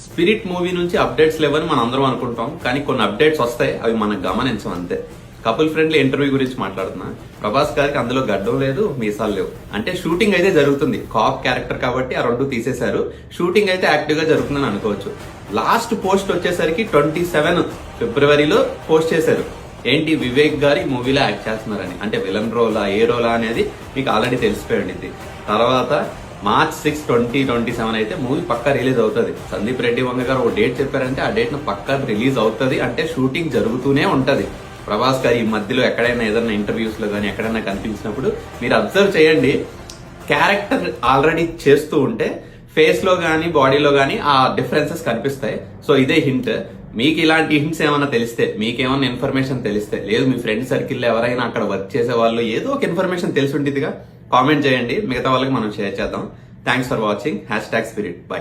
Spirit movie నుంచి updates లేవని మనం అందరం అనుకుంటాం, కానీ కొన్ని అప్డేట్స్ వస్తాయి, అవి మనం గమనించం అంతే. కపుల్ ఫ్రెండ్లీ ఇంటర్వ్యూ గురించి మాట్లాడుతున్నా. ప్రభాస్ గారికి అందులో గడ్డం లేదు, మీసాలు లేవు. అంటే షూటింగ్ అయితే జరుగుతుంది, కాప్ క్యారెక్టర్ కాబట్టి ఆ రెండు తీసేశారు. షూటింగ్ అయితే యాక్టివ్ గా జరుగుతుందని అనుకోవచ్చు. లాస్ట్ పోస్ట్ వచ్చేసరికి 27 ఫిబ్రవరిలో పోస్ట్ చేశారు. ఏంటి, వివేక్ గారి మూవీలో యాక్ట్ చేస్తున్నారని. అంటే విలన్ రోలా ఏ రోలా అనేది మీకు ఆల్రెడీ తెలిసిపోయింది. తర్వాత March 6, 2027 అయితే మూవీ పక్కా రిలీజ్ అవుతుంది. సందీప్ రెడ్డి వంగ గారు ఒక డేట్ చెప్పారంటే ఆ డేట్ ను పక్కా రిలీజ్ అవుతుంది. అంటే షూటింగ్ జరుగుతూనే ఉంటది. ప్రభాస్ గారు ఈ మధ్యలో ఎక్కడైనా ఏదైనా ఇంటర్వ్యూస్ లో కానీ ఎక్కడైనా కనిపించినప్పుడు మీరు అబ్జర్వ్ చేయండి, క్యారెక్టర్ ఆల్రెడీ చేస్తూ ఉంటే ఫేస్ లో గానీ బాడీలో గానీ ఆ డిఫరెన్సెస్ కనిపిస్తాయి. సో ఇదే హింట్. మీకు ఇలాంటి హింట్స్ ఏమైనా తెలిస్తే, మీకేమన్నా ఇన్ఫర్మేషన్ తెలిస్తే, లేదు మీ ఫ్రెండ్ సర్కిల్ ఎవరైనా అక్కడ వర్క్ చేసే వాళ్ళు ఏదో ఒక ఇన్ఫర్మేషన్ తెలిసి ఉంటుందిగా, కామెంట్ చేయండి. మిగతా వాళ్ళకి మనం షేర్ చేద్దాం. Thanks for watching. #spirit. By.